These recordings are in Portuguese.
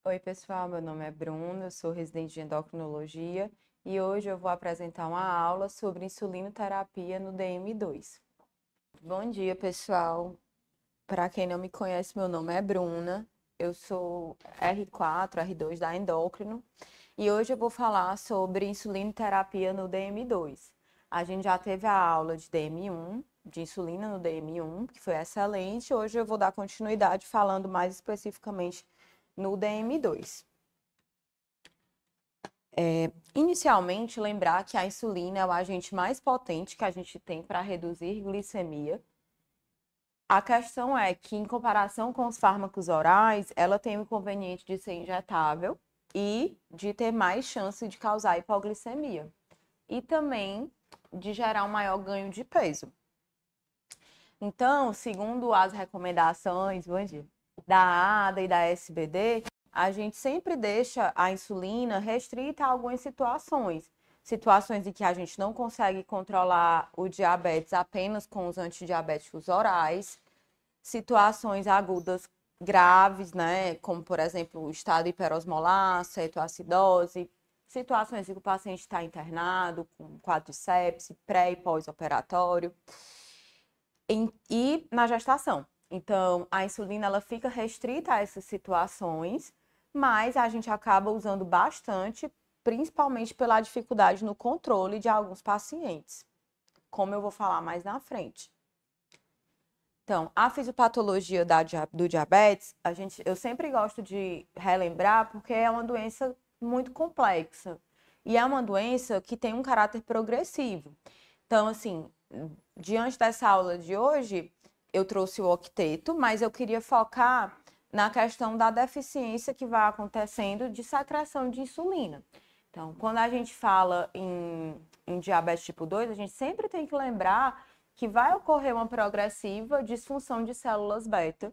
Oi, pessoal, meu nome é Bruna, eu sou residente de endocrinologia e hoje eu vou apresentar uma aula sobre insulinoterapia no DM2. Bom dia, pessoal. Para quem não me conhece, meu nome é Bruna, eu sou R4, R2 da endócrino e hoje eu vou falar sobre insulinoterapia no DM2. A gente já teve a aula de DM1, de insulina no DM1, que foi excelente. Hoje eu vou dar continuidade falando mais especificamente no DM2. Inicialmente, lembrar que a insulina é o agente mais potente que a gente tem para reduzir glicemia. A questão é que, em comparação com os fármacos orais, ela tem o inconveniente de ser injetável e de ter mais chance de causar hipoglicemia. E também de gerar um maior ganho de peso. Então, segundo as recomendações da ADA e da SBD, a gente sempre deixa a insulina restrita a algumas situações. Situações em que a gente não consegue controlar o diabetes apenas com os antidiabéticos orais. Situações agudas graves, né? Como, por exemplo, o estado hiperosmolar, cetoacidose. Situações em que o paciente está internado com quadro de sepse, pré e pós-operatório. E na gestação. Então, a insulina ela fica restrita a essas situações, mas a gente acaba usando bastante, principalmente pela dificuldade no controle de alguns pacientes, como eu vou falar mais na frente. Então, a fisiopatologia do diabetes, eu sempre gosto de relembrar porque é uma doença muito complexa e é uma doença que tem um caráter progressivo. Então, assim, diante dessa aula de hoje, eu trouxe o octeto, mas eu queria focar na questão da deficiência que vai acontecendo de secreção de insulina. Então, quando a gente fala em diabetes tipo 2, a gente sempre tem que lembrar que vai ocorrer uma progressiva disfunção de células beta.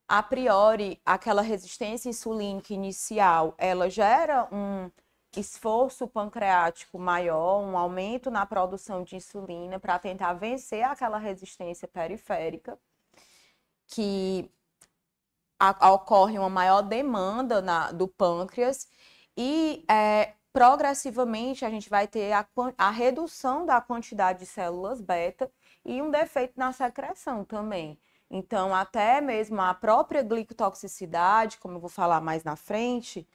A priori, aquela resistência insulínica inicial, ela gera um esforço pancreático maior, um aumento na produção de insulina para tentar vencer aquela resistência periférica, que ocorre uma maior demanda do pâncreas e progressivamente a gente vai ter a redução da quantidade de células beta e um defeito na secreção também. Então, até mesmo a própria glicotoxicidade, como eu vou falar mais na frente,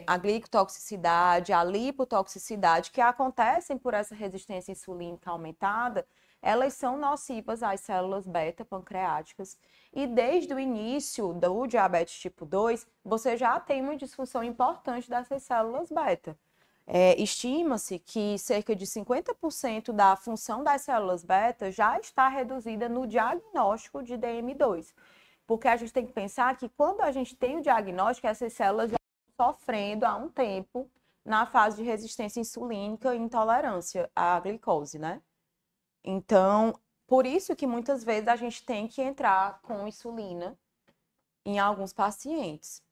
a glicotoxicidade, a lipotoxicidade, que acontecem por essa resistência insulínica aumentada, elas são nocivas às células beta pancreáticas. E desde o início do diabetes tipo 2, você já tem uma disfunção importante dessas células beta. Estima-se que cerca de 50% da função das células beta já está reduzida no diagnóstico de DM2. Porque a gente tem que pensar que quando a gente tem o diagnóstico, essas células já estão sofrendo há um tempo na fase de resistência insulínica e intolerância à glicose, né? Então, por isso que muitas vezes a gente tem que entrar com insulina em alguns pacientes.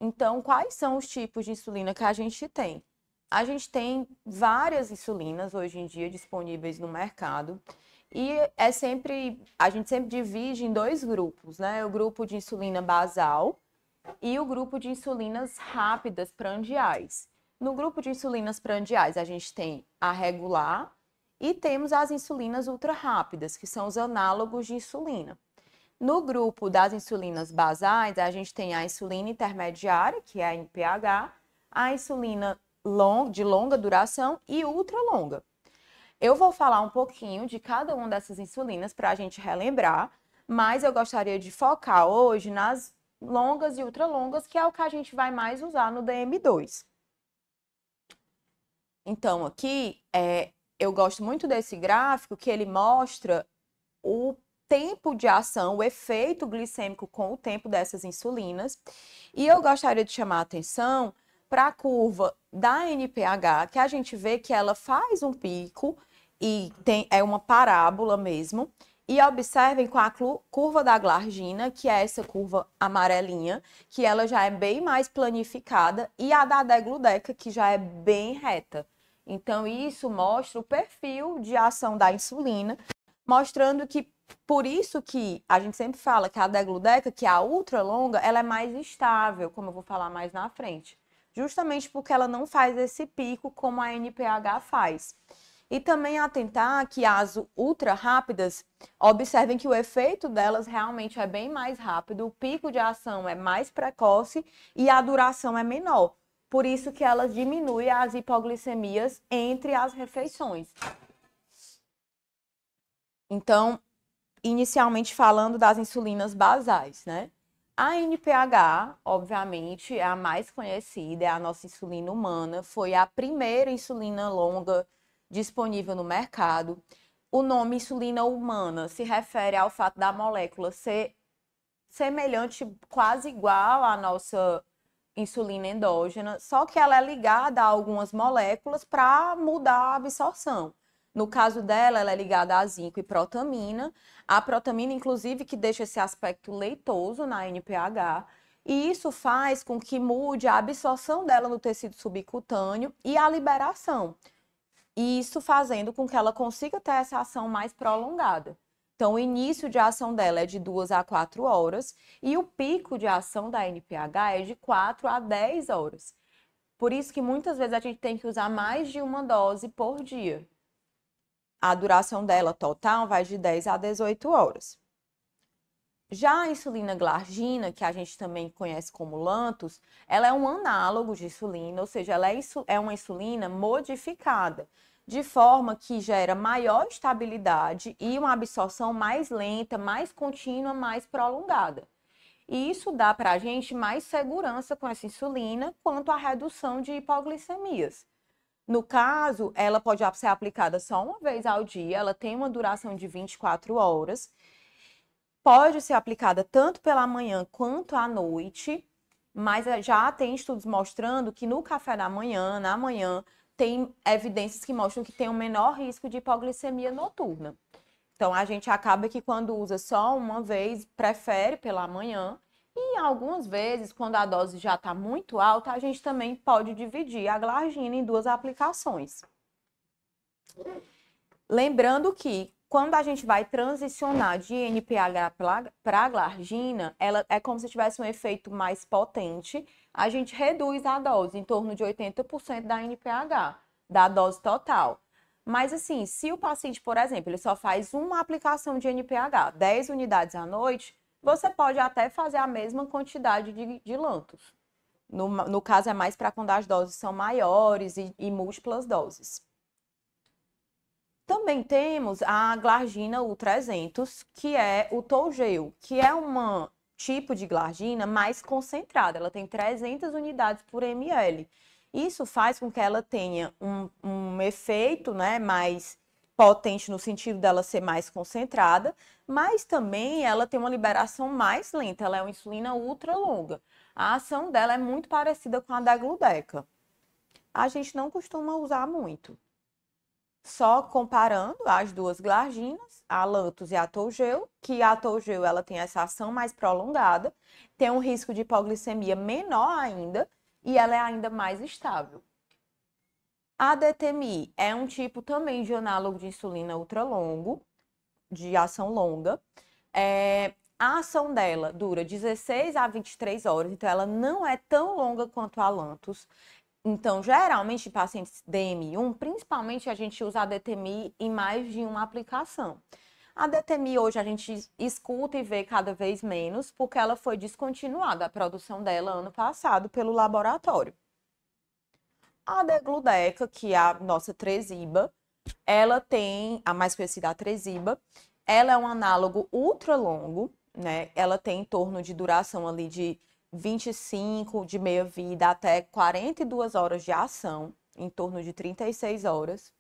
Então, quais são os tipos de insulina que a gente tem? A gente tem várias insulinas hoje em dia disponíveis no mercado e a gente sempre divide em dois grupos, né? O grupo de insulina basal e o grupo de insulinas rápidas prandiais. No grupo de insulinas prandiais, a gente tem a regular e temos as insulinas ultra rápidas, que são os análogos de insulina. No grupo das insulinas basais, a gente tem a insulina intermediária, que é a NPH, a insulina de longa duração e ultra longa. Eu vou falar um pouquinho de cada uma dessas insulinas para a gente relembrar, mas eu gostaria de focar hoje nas longas e ultra longas, que é o que a gente vai mais usar no DM2. Então, aqui, eu gosto muito desse gráfico, que ele mostra o tempo de ação, o efeito glicêmico com o tempo dessas insulinas. E eu gostaria de chamar a atenção para a curva da NPH, que a gente vê que ela faz um pico e é uma parábola mesmo. E observem com a curva da glargina, que é essa curva amarelinha, que ela já é bem mais planificada, e a da degludeca, que já é bem reta. Então, isso mostra o perfil de ação da insulina, mostrando que Por isso que a gente sempre fala que a degludeca, que é a ultra longa, ela é mais estável, como eu vou falar mais na frente. Justamente porque ela não faz esse pico como a NPH faz. E também atentar que as ultra rápidas, observem que o efeito delas realmente é bem mais rápido, o pico de ação é mais precoce e a duração é menor. Por isso que elas diminuem as hipoglicemias entre as refeições. Então, inicialmente falando das insulinas basais, né? A NPH, obviamente, é a mais conhecida, é a nossa insulina humana, foi a primeira insulina longa disponível no mercado. O nome insulina humana se refere ao fato da molécula ser semelhante, quase igual à nossa insulina endógena, só que ela é ligada a algumas moléculas para mudar a absorção. No caso dela, ela é ligada a zinco e protamina. A protamina, inclusive, que deixa esse aspecto leitoso na NPH. E isso faz com que mude a absorção dela no tecido subcutâneo e a liberação. E isso fazendo com que ela consiga ter essa ação mais prolongada. Então, o início de ação dela é de 2 a 4 horas e o pico de ação da NPH é de 4 a 10 horas. Por isso que muitas vezes a gente tem que usar mais de uma dose por dia. A duração dela total vai de 10 a 18 horas. Já a insulina glargina, que a gente também conhece como Lantus, ela é um análogo de insulina, ou seja, ela é uma insulina modificada, de forma que gera maior estabilidade e uma absorção mais lenta, mais contínua, mais prolongada. E isso dá para a gente mais segurança com essa insulina quanto à redução de hipoglicemias. No caso, ela pode ser aplicada só uma vez ao dia, ela tem uma duração de 24 horas, pode ser aplicada tanto pela manhã quanto à noite, mas já tem estudos mostrando que no café da manhã, na manhã, tem evidências que mostram que tem um menor risco de hipoglicemia noturna. Então, a gente acaba que quando usa só uma vez, prefere pela manhã, e algumas vezes, quando a dose já está muito alta, a gente também pode dividir a glargina em 2 aplicações. Lembrando que quando a gente vai transicionar de NPH para a glargina, ela é como se tivesse um efeito mais potente. A gente reduz a dose em torno de 80% da NPH, da dose total. Mas assim, se o paciente, por exemplo, ele só faz uma aplicação de NPH, 10 unidades à noite, você pode até fazer a mesma quantidade de Lantus. No caso, é mais para quando as doses são maiores e múltiplas doses. Também temos a glargina U300, que é o Toujeo, que é um tipo de glargina mais concentrada. Ela tem 300 unidades por ml. Isso faz com que ela tenha um efeito, né, mais potente no sentido dela ser mais concentrada, mas também ela tem uma liberação mais lenta. Ela é uma insulina ultra longa. A ação dela é muito parecida com a da gludeca. A gente não costuma usar muito. Só comparando as duas glarginas, a Lantus e a Toujeo, que a Toujeo ela tem essa ação mais prolongada, tem um risco de hipoglicemia menor ainda e ela é ainda mais estável. A DTMI é um tipo também de análogo de insulina ultralongo, de ação longa. A ação dela dura 16 a 23 horas, então ela não é tão longa quanto a Lantus. Então, geralmente, em pacientes DM1, principalmente a gente usa a DTMI em mais de uma aplicação. A DTMI hoje a gente escuta e vê cada vez menos, porque ela foi descontinuada, a produção dela ano passado pelo laboratório. A degludeca, que é a nossa Tresiba, ela tem, a mais conhecida a Tresiba, ela é um análogo ultra longo, né? Ela tem em torno de duração ali de 25 de meia-vida até 42 horas de ação, em torno de 36 horas.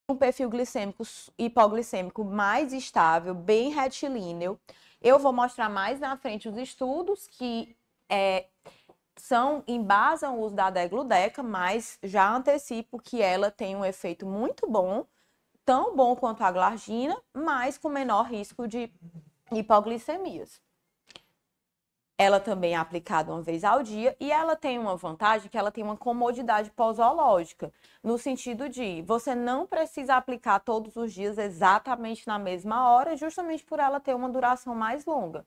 Um perfil glicêmico hipoglicêmico mais estável, bem retilíneo. Eu vou mostrar mais na frente os estudos que embasam o uso da degludeca, mas já antecipo que ela tem um efeito muito bom, tão bom quanto a glargina, mas com menor risco de hipoglicemias. Ela também é aplicada uma vez ao dia e ela tem uma vantagem que ela tem uma comodidade posológica, no sentido de você não precisa aplicar todos os dias exatamente na mesma hora, justamente por ela ter uma duração mais longa.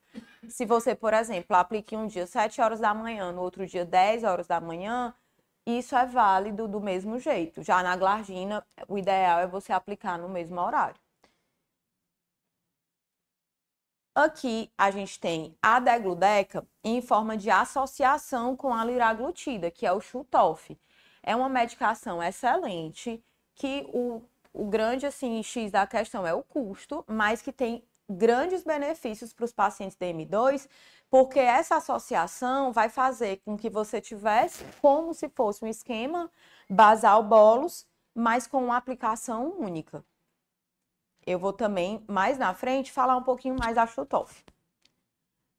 Se você, por exemplo, aplique um dia 7 horas da manhã, no outro dia 10 horas da manhã, isso é válido do mesmo jeito. Já na glargina, o ideal é você aplicar no mesmo horário. Aqui a gente tem a degludeca em forma de associação com a liraglutida, que é o Chutof. É uma medicação excelente, que o grande assim, X da questão é o custo, mas que tem grandes benefícios para os pacientes DM2, porque essa associação vai fazer com que você tivesse como se fosse um esquema basal bolos, mas com uma aplicação única. Eu vou também, mais na frente, falar um pouquinho mais da Chutof.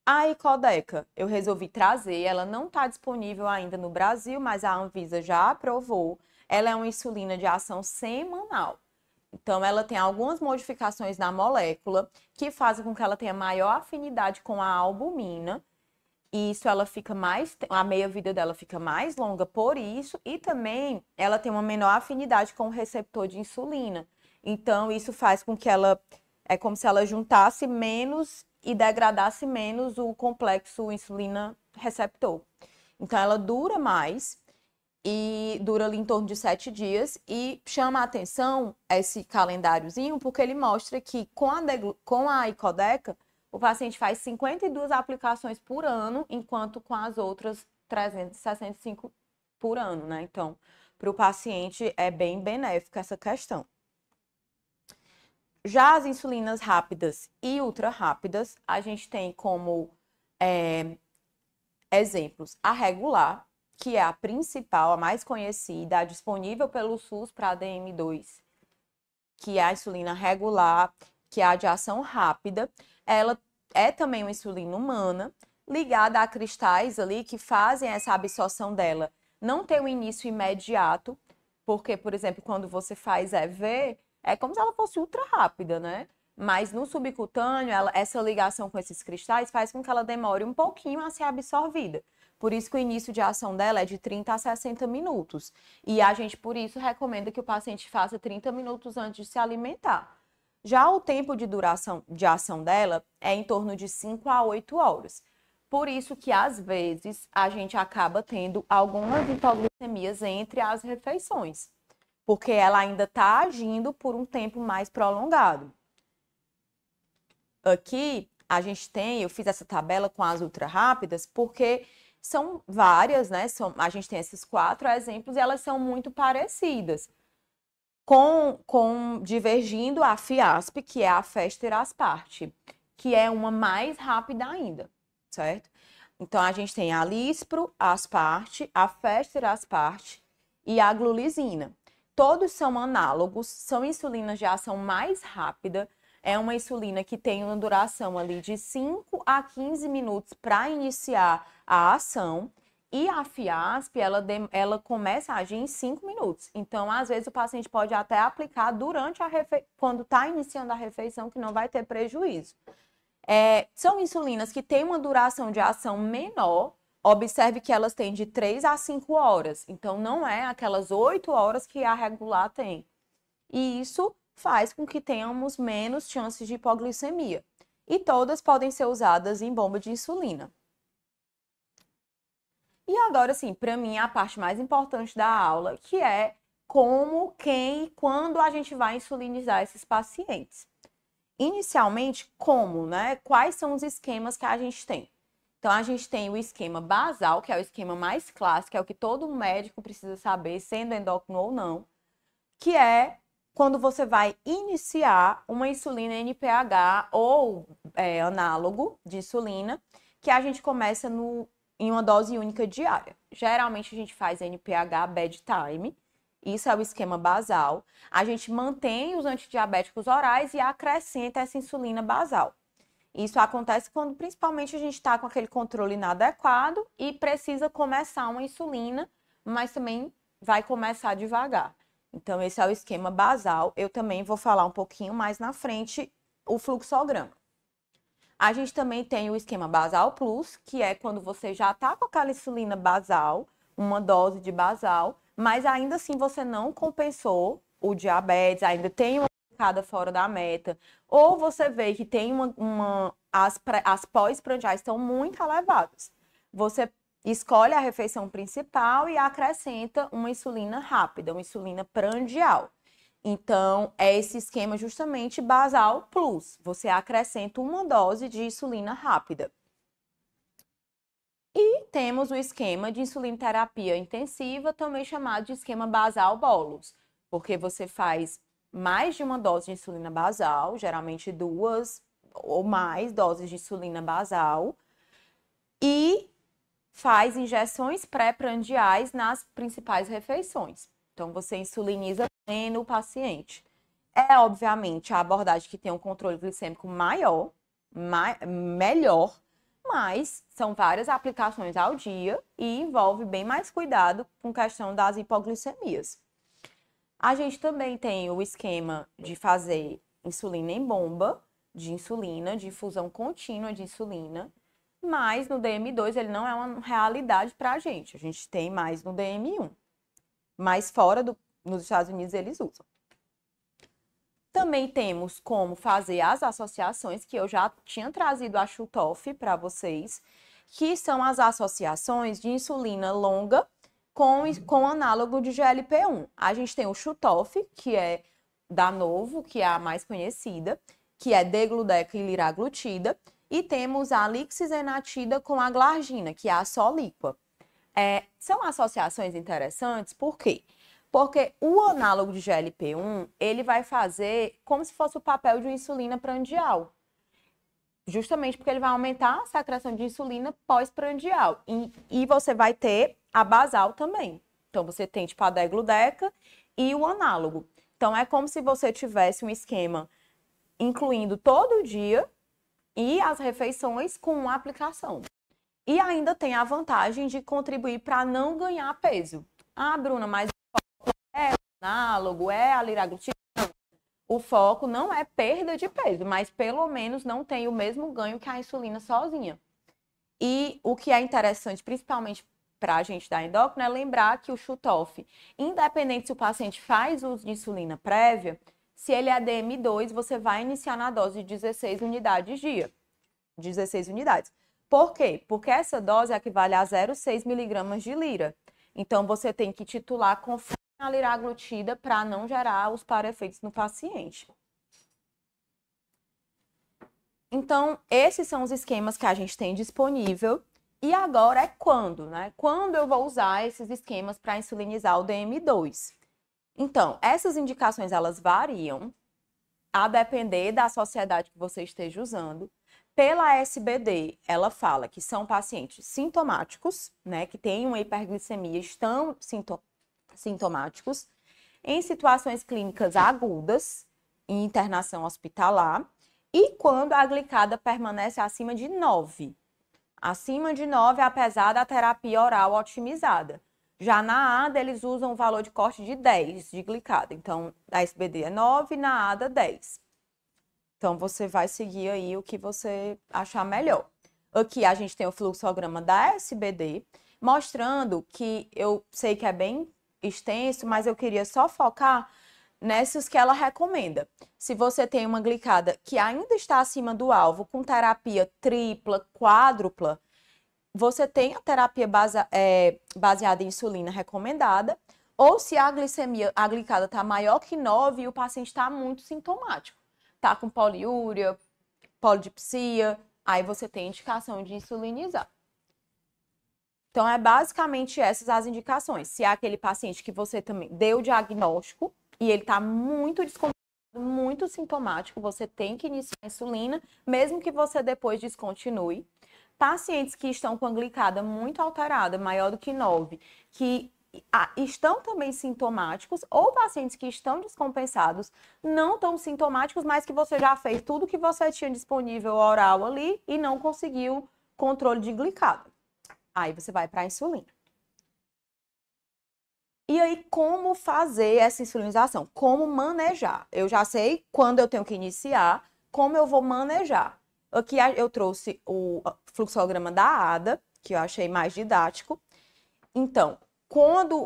A Icodec, eu resolvi trazer, ela não está disponível ainda no Brasil, mas a Anvisa já aprovou. Ela é uma insulina de ação semanal. Então, ela tem algumas modificações na molécula que fazem com que ela tenha maior afinidade com a albumina. E isso ela fica mais, a meia-vida dela fica mais longa por isso, e também ela tem uma menor afinidade com o receptor de insulina. Então, isso faz com que ela, é como se ela juntasse menos e degradasse menos o complexo insulina-receptor. Então, ela dura mais e dura ali em torno de 7 dias e chama a atenção esse calendáriozinho porque ele mostra que com a Icodec, o paciente faz 52 aplicações por ano, enquanto com as outras 365 por ano, né? Então, para o paciente é bem benéfica essa questão. Já as insulinas rápidas e ultra rápidas, a gente tem como exemplos a regular, que é a principal, a mais conhecida, a disponível pelo SUS para DM2, que é a insulina regular, que é a de ação rápida. Ela é também uma insulina humana, ligada a cristais ali que fazem essa absorção dela. Não tem um início imediato, porque, por exemplo, quando você faz EV, é como se ela fosse ultra rápida, né? Mas no subcutâneo, essa ligação com esses cristais faz com que ela demore um pouquinho a ser absorvida. Por isso que o início de ação dela é de 30 a 60 minutos. E a gente, por isso, recomenda que o paciente faça 30 minutos antes de se alimentar. Já o tempo de duração de ação dela é em torno de 5 a 8 horas. Por isso que, às vezes, a gente acaba tendo algumas hipoglicemias entre as refeições, porque ela ainda está agindo por um tempo mais prolongado. Aqui, a gente tem, eu fiz essa tabela com as ultra rápidas, porque são várias, né? A gente tem esses 4 exemplos e elas são muito parecidas. Divergindo a Fiasp, que é a Fester Asparte, que é uma mais rápida ainda, certo? Então, a gente tem a Lispro Asparte, a Fester Asparte e a Glulizina. Todos são análogos, são insulinas de ação mais rápida. É uma insulina que tem uma duração ali de 5 a 15 minutos para iniciar a ação. E a Fiasp, ela começa a agir em 5 minutos. Então, às vezes, o paciente pode até aplicar durante quando está iniciando a refeição, que não vai ter prejuízo. São insulinas que têm uma duração de ação menor. Observe que elas têm de 3 a 5 horas. Então, não é aquelas 8 horas que a regular tem. E isso faz com que tenhamos menos chances de hipoglicemia. E todas podem ser usadas em bomba de insulina. E agora, sim, para mim, a parte mais importante da aula, que é como, quem e quando a gente vai insulinizar esses pacientes. Inicialmente, como, né? Quais são os esquemas que a gente tem? Então, a gente tem o esquema basal, que é o esquema mais clássico, é o que todo médico precisa saber, sendo endócrino ou não, que é quando você vai iniciar uma insulina NPH ou análogo de insulina, que a gente começa em uma dose única diária. Geralmente a gente faz NPH bedtime, isso é o esquema basal. A gente mantém os antidiabéticos orais e acrescenta essa insulina basal. Isso acontece quando principalmente a gente está com aquele controle inadequado e precisa começar uma insulina, mas também vai começar devagar. Então, esse é o esquema basal. Eu também vou falar um pouquinho mais na frente o fluxograma. A gente também tem o esquema basal plus, que é quando você já está com aquela insulina basal, uma dose de basal, mas ainda assim você não compensou o diabetes, ainda tem uma glicada fora da meta, ou você vê que tem as pós-prandiais estão muito elevadas. Você escolhe a refeição principal e acrescenta uma insulina rápida, uma insulina prandial. Então, é esse esquema justamente basal plus. Você acrescenta uma dose de insulina rápida. E temos o esquema de insulina terapia intensiva, também chamado de esquema basal bolus, porque você faz mais de uma dose de insulina basal, geralmente 2 ou mais doses de insulina basal, e faz pré-prandiais nas principais refeições. Então, você insuliniza bem o paciente. É, obviamente, a abordagem que tem um controle glicêmico maior, melhor, mas são várias aplicações ao dia e envolve bem mais cuidado com questão das hipoglicemias. A gente também tem o esquema de fazer insulina em bomba, de insulina, de infusão contínua de insulina, mas no DM2 ele não é uma realidade para a gente tem mais no DM1, mas nos Estados Unidos eles usam. Também temos como fazer as associações, que eu já tinha trazido a Chutoff para vocês, que são as associações de insulina longa com análogo de GLP-1. A gente tem o Chutoff, que é da Novo, que é a mais conhecida, que é degludeca e liraglutida, e temos a lixisenatida com a glargina, que é a Soliqua. São associações interessantes, por quê? Porque o análogo de GLP-1, ele vai fazer como se fosse o papel de uma insulina prandial. Justamente porque ele vai aumentar a secreção de insulina pós-prandial. E você vai ter a basal também. Então, você tem tipo a degludeca e o análogo. Então, é como se você tivesse um esquema incluindo todo dia e as refeições com uma aplicação. E ainda tem a vantagem de contribuir para não ganhar peso. Ah, Bruna, mas é análogo, é a liraglutida. O foco não é perda de peso, mas pelo menos não tem o mesmo ganho que a insulina sozinha. E o que é interessante, principalmente para a gente da endócrina, é lembrar que o Chutoff, independente se o paciente faz uso de insulina prévia, se ele é DM2, você vai iniciar na dose de 16 unidades dia. 16 unidades. Por quê? Porque essa dose equivale a 0,6 miligramas de lira. Então, você tem que titular conforme a liraglutida para não gerar os para-efeitos no paciente. Então, esses são os esquemas que a gente tem disponível. E agora é quando, né? Quando eu vou usar esses esquemas para insulinizar o DM2? Então, essas indicações, elas variam a depender da sociedade que você esteja usando. Pela SBD, ela fala que são pacientes sintomáticos, né, que têm uma hiperglicemia, estão sintomáticos, em situações clínicas agudas, em internação hospitalar, e quando a glicada permanece acima de 9. Acima de 9, apesar da terapia oral otimizada. Já na ADA, eles usam o valor de corte de 10 de glicada. Então, a SBD é 9, na ADA 10. Então, você vai seguir aí o que você achar melhor. Aqui a gente tem o fluxograma da SBD, mostrando que eu sei que é bem extenso, mas eu queria só focar nessas que ela recomenda. Se você tem uma glicada que ainda está acima do alvo, com terapia tripla, quádrupla, você tem a terapia baseada em insulina recomendada, ou se a glicada está maior que 9 e o paciente está muito sintomático. Está com poliúria, polidipsia, aí você tem indicação de insulinizar. Então, é basicamente essas as indicações. Se é aquele paciente que você também deu o diagnóstico e ele está muito descontrolado, muito sintomático, você tem que iniciar a insulina, mesmo que você depois descontinue. Pacientes que estão com a glicada muito alterada, maior do que 9, que estão também sintomáticos, ou pacientes que estão descompensados, não tão sintomáticos, mas que você já fez tudo que você tinha disponível oral ali e não conseguiu controle de glicada. Aí você vai para a insulina. E aí, como fazer essa insulinização? Como manejar? Eu já sei quando eu tenho que iniciar, como eu vou manejar. Aqui eu trouxe o fluxograma da ADA, que eu achei mais didático. Então,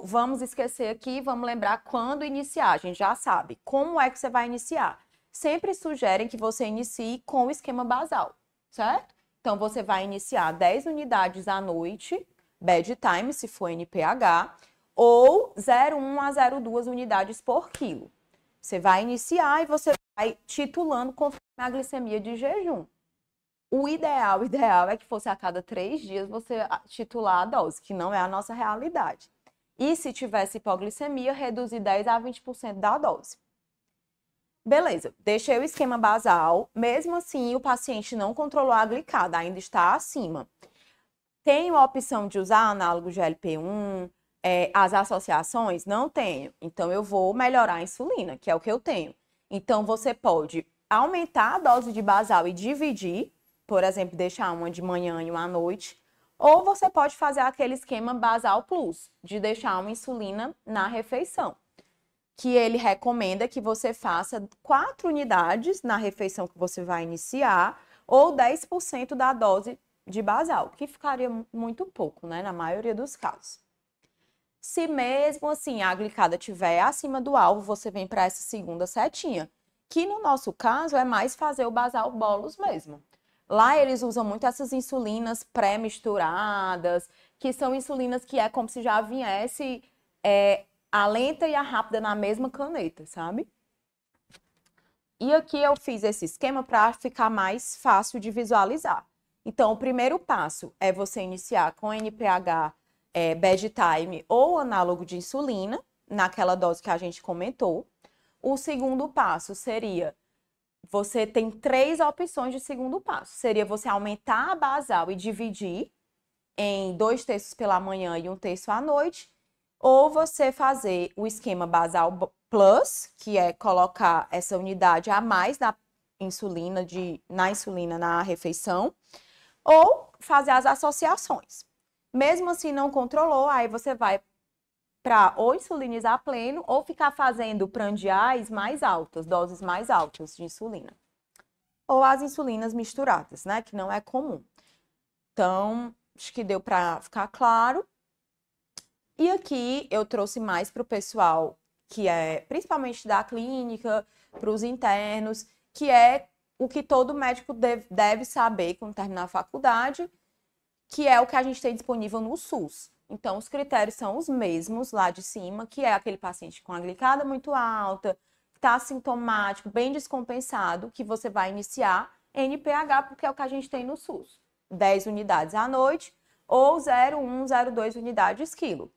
vamos esquecer aqui, vamos lembrar quando iniciar, a gente já sabe. Como é que você vai iniciar? Sempre sugerem que você inicie com o esquema basal, certo? Então, você vai iniciar 10 unidades à noite, bedtime, se for NPH, ou 0,1 a 0,2 unidades por quilo. Você vai iniciar e você vai titulando conforme a glicemia de jejum. O ideal é que fosse a cada 3 dias você titular a dose, que não é a nossa realidade. E se tivesse hipoglicemia, reduzir 10 a 20% da dose. Beleza, deixei o esquema basal, mesmo assim o paciente não controlou a glicada, ainda está acima. Tenho a opção de usar análogo GLP-1, as associações? Não tenho. Então, eu vou melhorar a insulina, que é o que eu tenho. Então, você pode aumentar a dose de basal e dividir, por exemplo, deixar uma de manhã e uma à noite, ou você pode fazer aquele esquema basal plus, de deixar uma insulina na refeição, que ele recomenda que você faça 4 unidades na refeição que você vai iniciar, ou 10% da dose de basal, que ficaria muito pouco, né, na maioria dos casos. Se mesmo assim a glicada estiver acima do alvo, você vem para essa segunda setinha, que no nosso caso é mais fazer o basal bolus mesmo. Lá eles usam muito essas insulinas pré-misturadas, que são insulinas que é como se já viesse a lenta e a rápida na mesma caneta, sabe? E aqui eu fiz esse esquema para ficar mais fácil de visualizar. Então, o primeiro passo é você iniciar com NPH, bedtime ou análogo de insulina, naquela dose que a gente comentou. O segundo passo seria, você tem 3 opções de segundo passo. Seria você aumentar a basal e dividir em 2/3 pela manhã e 1/3 à noite, ou você fazer o esquema basal plus, que é colocar essa unidade a mais na insulina na refeição, ou fazer as associações. Mesmo assim não controlou, aí você vai para ou insulinizar pleno ou ficar fazendo prandiais mais altas, doses mais altas de insulina. Ou as insulinas misturadas, né, que não é comum. Então, acho que deu para ficar claro. E aqui eu trouxe mais para o pessoal que é principalmente da clínica, para os internos, que é o que todo médico deve saber quando terminar a faculdade, que é o que a gente tem disponível no SUS. Então, os critérios são os mesmos lá de cima, que é aquele paciente com a glicada muito alta, que está assintomático, bem descompensado, que você vai iniciar NPH, porque é o que a gente tem no SUS. 10 unidades à noite ou 0,1, 0,2 unidades quilo.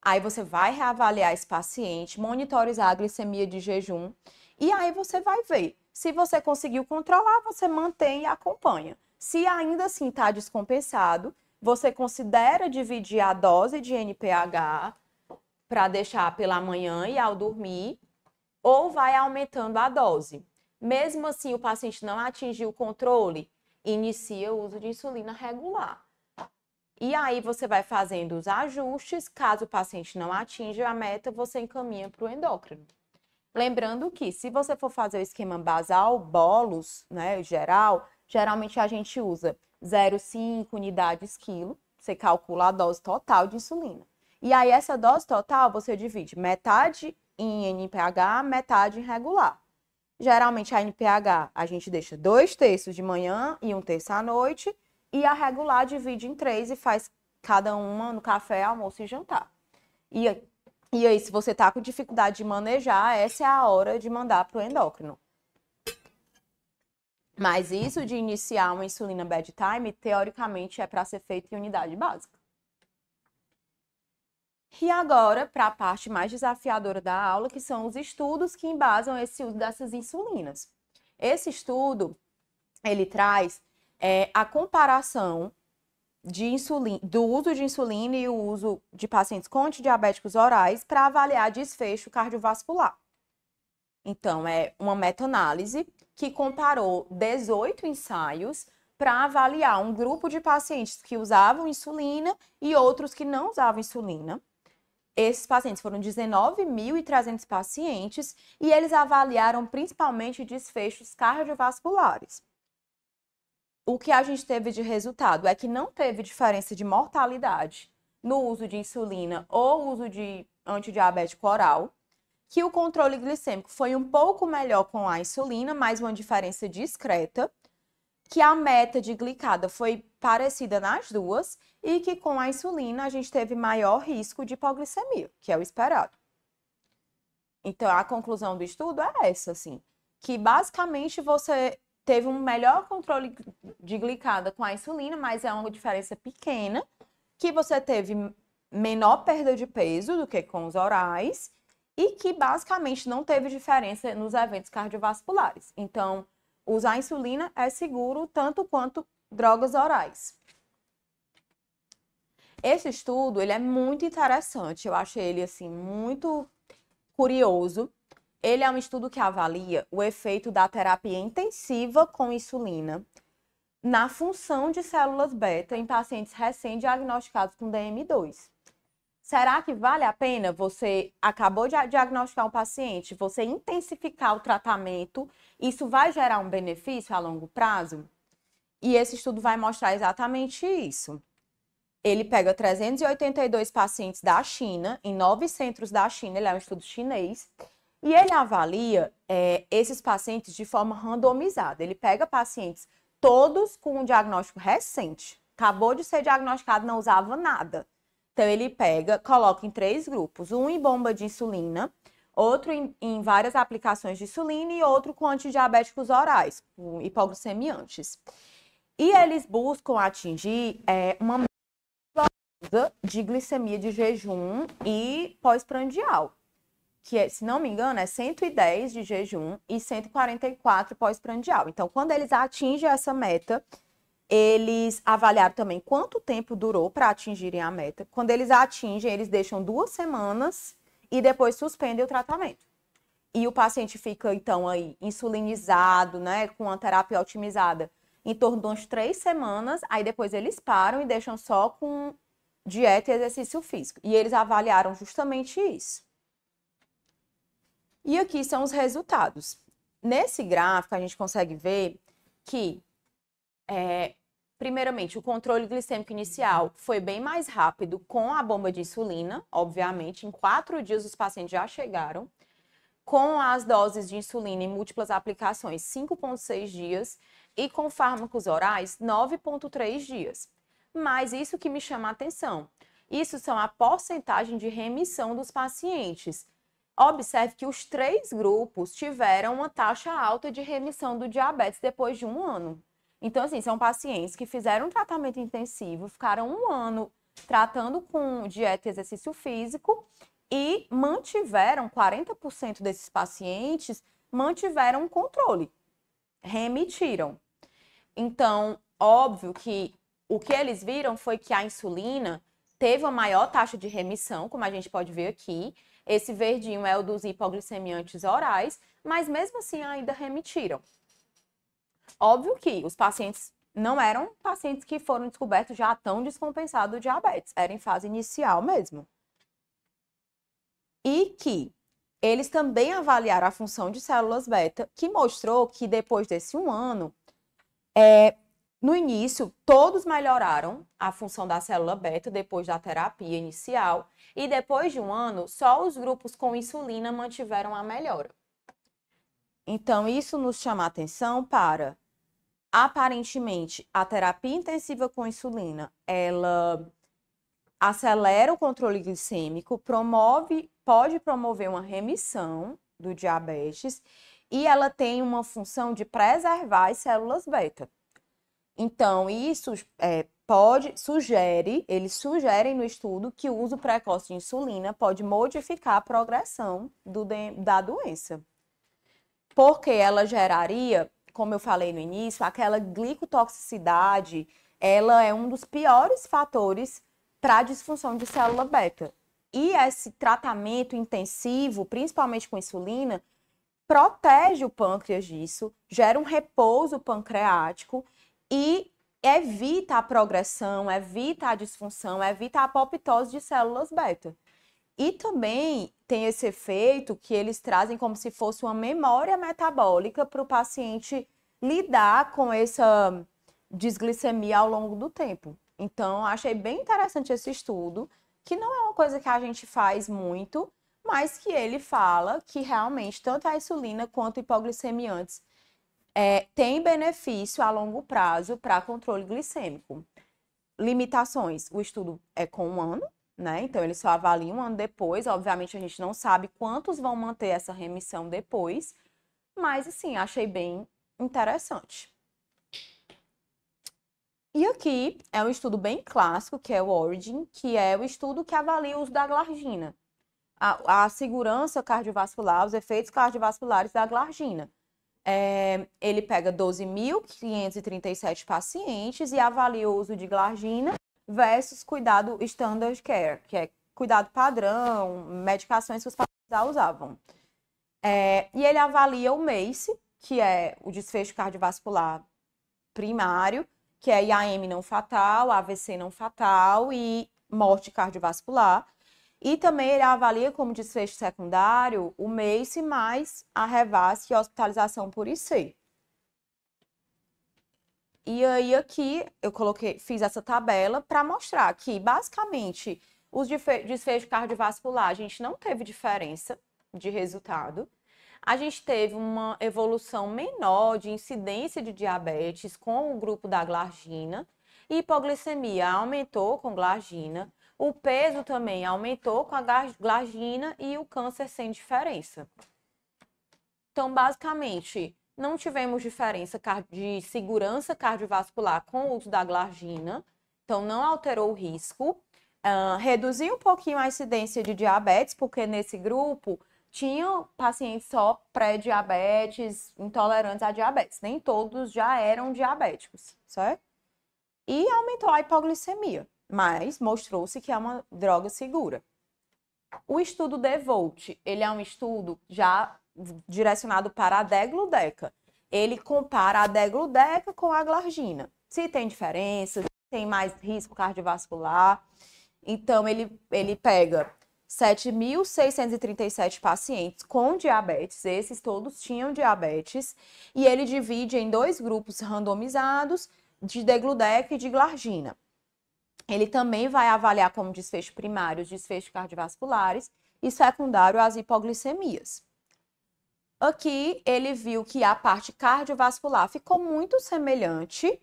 Aí você vai reavaliar esse paciente, monitorizar a glicemia de jejum e aí você vai ver. Se você conseguiu controlar, você mantém e acompanha. Se ainda assim está descompensado, você considera dividir a dose de NPH para deixar pela manhã e ao dormir, ou vai aumentando a dose. Mesmo assim, o paciente não atingiu o controle, inicia o uso de insulina regular. E aí você vai fazendo os ajustes, caso o paciente não atinja a meta, você encaminha para o endócrino. Lembrando que se você for fazer o esquema basal, bolos, né, geral, geralmente a gente usa 0,5 unidades quilo, você calcula a dose total de insulina. E aí essa dose total você divide metade em NPH, metade em regular. Geralmente a NPH a gente deixa 2/3 de manhã e 1/3 à noite, e a regular divide em 3 e faz cada uma no café, almoço e jantar. E aí, se você tá com dificuldade de manejar, essa é a hora de mandar para o endócrino. Mas isso de iniciar uma insulina bedtime, teoricamente, é para ser feito em unidade básica. E agora, para a parte mais desafiadora da aula, que são os estudos que embasam esse uso dessas insulinas. Esse estudo, ele traz a comparação do uso de insulina e o uso de pacientes com antidiabéticos orais para avaliar desfecho cardiovascular. Então, é uma meta-análise que comparou 18 ensaios para avaliar um grupo de pacientes que usavam insulina e outros que não usavam insulina. Esses pacientes foram 19.300 pacientes e eles avaliaram principalmente desfechos cardiovasculares. o que a gente teve de resultado é que não teve diferença de mortalidade no uso de insulina ou uso de antidiabético oral, que o controle glicêmico foi um pouco melhor com a insulina, mas uma diferença discreta, que a meta de glicada foi parecida nas duas e que com a insulina a gente teve maior risco de hipoglicemia, que é o esperado. Então, a conclusão do estudo é essa, assim, que basicamente você teve um melhor controle de glicada com a insulina, mas é uma diferença pequena, que você teve menor perda de peso do que com os orais e que basicamente não teve diferença nos eventos cardiovasculares. Então, usar insulina é seguro tanto quanto drogas orais. Esse estudo, ele é muito interessante, eu achei ele, assim, muito curioso. Ele é um estudo que avalia o efeito da terapia intensiva com insulina na função de células beta em pacientes recém-diagnosticados com DM2. Será que vale a pena você acabou de diagnosticar um paciente, você intensificar o tratamento? Isso vai gerar um benefício a longo prazo? E esse estudo vai mostrar exatamente isso. Ele pega 382 pacientes da China, em 9 centros da China, ele é um estudo chinês, e ele avalia esses pacientes de forma randomizada. Ele pega pacientes todos com um diagnóstico recente, acabou de ser diagnosticado, não usava nada. Então, ele pega, coloca em 3 grupos, um em bomba de insulina, outro em várias aplicações de insulina e outro com antidiabéticos orais, com hipoglicemiantes. E eles buscam atingir uma média de glicemia de jejum e pós-prandial, que, se não me engano, é 110 de jejum e 144 pós-prandial. Então, quando eles atingem essa meta, eles avaliaram também quanto tempo durou para atingirem a meta. Quando eles atingem, eles deixam 2 semanas e depois suspendem o tratamento. E o paciente fica, então, aí insulinizado, né, com a terapia otimizada, em torno de umas 3 semanas, aí depois eles param e deixam só com dieta e exercício físico. E eles avaliaram justamente isso. E aqui são os resultados. Nesse gráfico, a gente consegue ver que, primeiramente, o controle glicêmico inicial foi bem mais rápido com a bomba de insulina, obviamente. Em 4 dias, os pacientes já chegaram. Com as doses de insulina em múltiplas aplicações, 5,6 dias. E com fármacos orais, 9,3 dias. Mas isso que me chama a atenção. Isso são a porcentagem de remissão dos pacientes. Observe que os 3 grupos tiveram uma taxa alta de remissão do diabetes depois de 1 ano. Então, assim, são pacientes que fizeram um tratamento intensivo, ficaram 1 ano tratando com dieta e exercício físico e mantiveram, 40% desses pacientes mantiveram um controle, remitiram. Então, óbvio que o que eles viram foi que a insulina teve uma maior taxa de remissão, como a gente pode ver aqui. Esse verdinho é o dos hipoglicemiantes orais, mas mesmo assim ainda remitiram. Óbvio que os pacientes não eram pacientes que foram descobertos já tão descompensados do diabetes, era em fase inicial mesmo. E que eles também avaliaram a função de células beta, que mostrou que depois desse 1 ano, no início, todos melhoraram a função da célula beta depois da terapia inicial e depois de 1 ano, só os grupos com insulina mantiveram a melhora. Então, isso nos chama a atenção para, aparentemente, a terapia intensiva com insulina, ela acelera o controle glicêmico, pode promover uma remissão do diabetes e ela tem uma função de preservar as células beta. Então, isso eles sugerem no estudo que o uso precoce de insulina pode modificar a progressão da doença. Porque ela geraria, como eu falei no início, aquela glicotoxicidade, ela é um dos piores fatores para a disfunção de célula beta. E esse tratamento intensivo, principalmente com insulina, protege o pâncreas disso, gera um repouso pancreático e evita a progressão, evita a disfunção, evita a apoptose de células beta. E também tem esse efeito que eles trazem como se fosse uma memória metabólica para o paciente lidar com desglicemia ao longo do tempo. Então, achei bem interessante esse estudo, que não é uma coisa que a gente faz muito, mas que ele fala que realmente tanto a insulina quanto hipoglicemiantes têm benefício a longo prazo para controle glicêmico. Limitações, o estudo é com 1 ano, né? Então, ele só avalia 1 ano depois. Obviamente, a gente não sabe quantos vão manter essa remissão depois, mas, assim, achei bem interessante. E aqui é um estudo bem clássico, que é o Origin, que é o estudo que avalia o uso da glargina. A segurança cardiovascular, os efeitos cardiovasculares da glargina. Ele pega 12.537 pacientes e avalia o uso de glargina versus cuidado standard care, que é cuidado padrão, medicações que os pacientes já usavam. E ele avalia o MACE, que é o desfecho cardiovascular primário, que é IAM não fatal, AVC não fatal e morte cardiovascular. E também ele avalia como desfecho secundário o MACE mais a REVASC e a hospitalização por IC. E aí aqui eu fiz essa tabela para mostrar que basicamente os desfechos cardiovascular a gente não teve diferença de resultado. A gente teve uma evolução menor de incidência de diabetes com o grupo da glargina. Hipoglicemia aumentou com glargina. O peso também aumentou com a glargina e o câncer sem diferença. Então, basicamente, não tivemos diferença de segurança cardiovascular com o uso da glargina. Então, não alterou o risco. Reduziu um pouquinho a incidência de diabetes, porque nesse grupo tinham pacientes só pré-diabetes, intolerantes a diabetes. Nem todos já eram diabéticos, certo? E aumentou a hipoglicemia, mas mostrou-se que é uma droga segura. O estudo DEVOLT, ele é um estudo já direcionado para a degludeca. Ele compara a degludeca com a glargina. Se tem diferença, se tem mais risco cardiovascular. Então, ele pega 7.637 pacientes com diabetes, esses todos tinham diabetes, e ele divide em 2 grupos randomizados de degludeca e de glargina. Ele também vai avaliar como desfecho primário os desfechos cardiovasculares e secundário as hipoglicemias. Aqui ele viu que a parte cardiovascular ficou muito semelhante,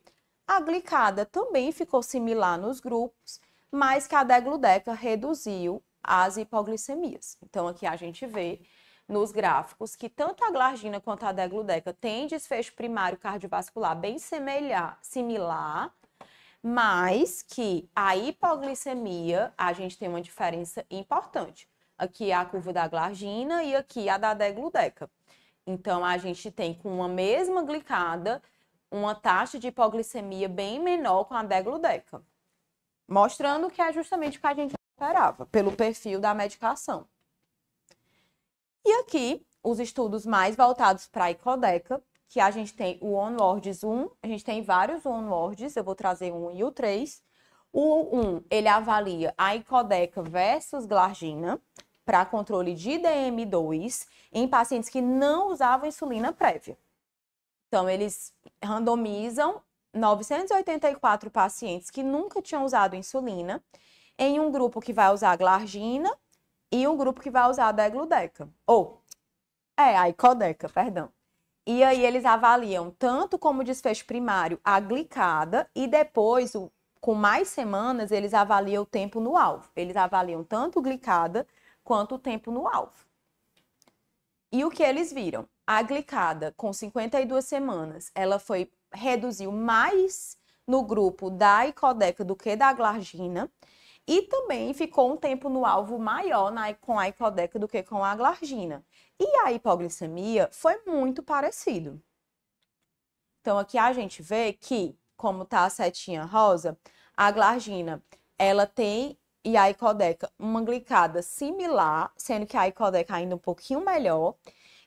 a glicada também ficou similar nos grupos, mas que a degludeca reduziu as hipoglicemias. Então, aqui a gente vê nos gráficos que tanto a glargina quanto a degludeca têm desfecho primário cardiovascular bem similar, mas que a hipoglicemia, a gente tem uma diferença importante. Aqui é a curva da glargina e aqui a da degludeca. Então, a gente tem com uma mesma glicada, uma taxa de hipoglicemia bem menor com a degludeca, mostrando que é justamente o que a gente esperava, pelo perfil da medicação. E aqui, os estudos mais voltados para a icodec, que a gente tem o ONWARDS 1, a gente tem vários ONWARDS, eu vou trazer o 1 e o 3. O 1, ele avalia a icodec versus glargina para controle de DM2 em pacientes que não usavam insulina prévia. Então, eles randomizam 984 pacientes que nunca tinham usado insulina em um grupo que vai usar glargina e um grupo que vai usar a degludeca. A icodeca, perdão. E aí eles avaliam tanto como desfecho primário a glicada e depois, com mais semanas, eles avaliam o tempo no alvo. Eles avaliam tanto glicada quanto o tempo no alvo. E o que eles viram? A glicada, com 52 semanas, ela reduziu mais no grupo da icodeca do que da glargina. E também ficou um tempo no alvo maior com a icodeca do que com a glargina. E a hipoglicemia foi muito parecido. Então, aqui a gente vê que, como está a setinha rosa, a glargina, ela tem, e a icodeca, uma glicada similar, sendo que a icodeca ainda um pouquinho melhor.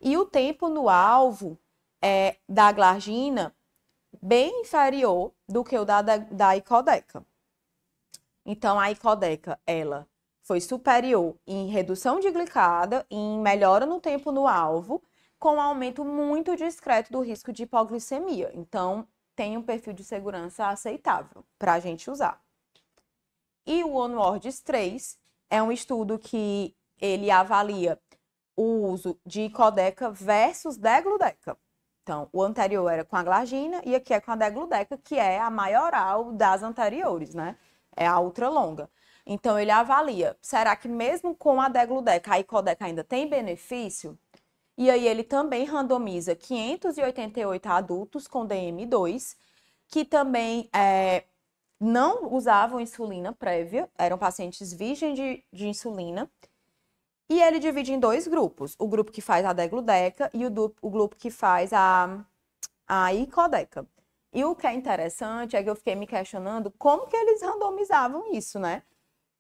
E o tempo no alvo da glargina bem inferior do que o da icodeca. Então, a icodeca, ela foi superior em redução de glicada e em melhora no tempo no alvo, com um aumento muito discreto do risco de hipoglicemia. Então, tem um perfil de segurança aceitável para a gente usar. E o ONWARDS 3 é um estudo que ele avalia o uso de Icodeca versus Degludeca. Então, o anterior era com a glargina e aqui é com a Degludeca, que é a maioral das anteriores, né? É a ultra longa. Então, ele avalia, será que mesmo com a Degludeca, a Icodeca ainda tem benefício? E aí ele também randomiza 588 adultos com DM2, que também não usavam insulina prévia, eram pacientes virgens de insulina, e ele divide em 2 grupos, o grupo que faz a Degludeca e o grupo que faz a Icodeca. E o que é interessante é que eu fiquei me questionando como que eles randomizavam isso, né?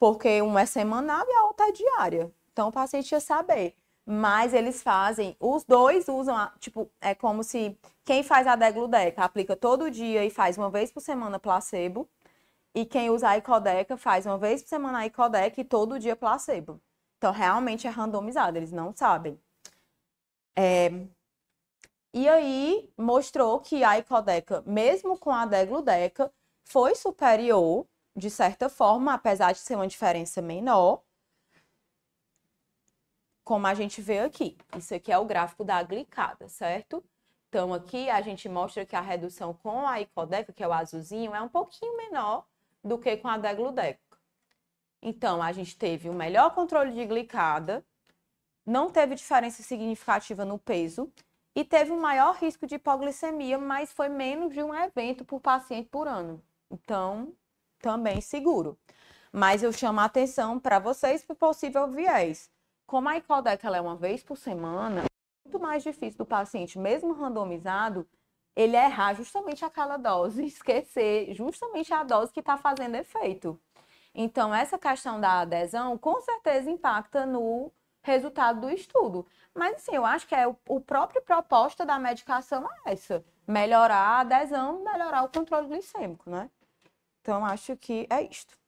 Porque um é semanal e a outra é diária. Então o paciente ia saber. Mas eles fazem, os dois usam, tipo, é como se quem faz a Degludeca aplica todo dia e faz uma vez por semana placebo. E quem usa a Icodeca faz uma vez por semana a Icodeca e todo dia placebo. Então, realmente é randomizado, eles não sabem. E aí, mostrou que a Icodeca, mesmo com a Degludeca, foi superior, de certa forma, apesar de ser uma diferença menor, como a gente vê aqui. Isso aqui é o gráfico da glicada, certo? Então, aqui a gente mostra que a redução com a Icodeca, que é o azulzinho, é um pouquinho menor do que com a Degludeca. Então, a gente teve um melhor controle de glicada, não teve diferença significativa no peso e teve um maior risco de hipoglicemia, mas foi menos de um evento por paciente por ano. Então, também seguro. Mas eu chamo a atenção para vocês para o possível viés. Como a Icodeca ela é uma vez por semana, é muito mais difícil do paciente, mesmo randomizado, ele errar justamente aquela dose, esquecer justamente a dose que está fazendo efeito. Então, essa questão da adesão, com certeza, impacta no resultado do estudo. Mas, assim, eu acho que o próprio proposta da medicação é essa. Melhorar a adesão, melhorar o controle glicêmico, né? Então, acho que é isto.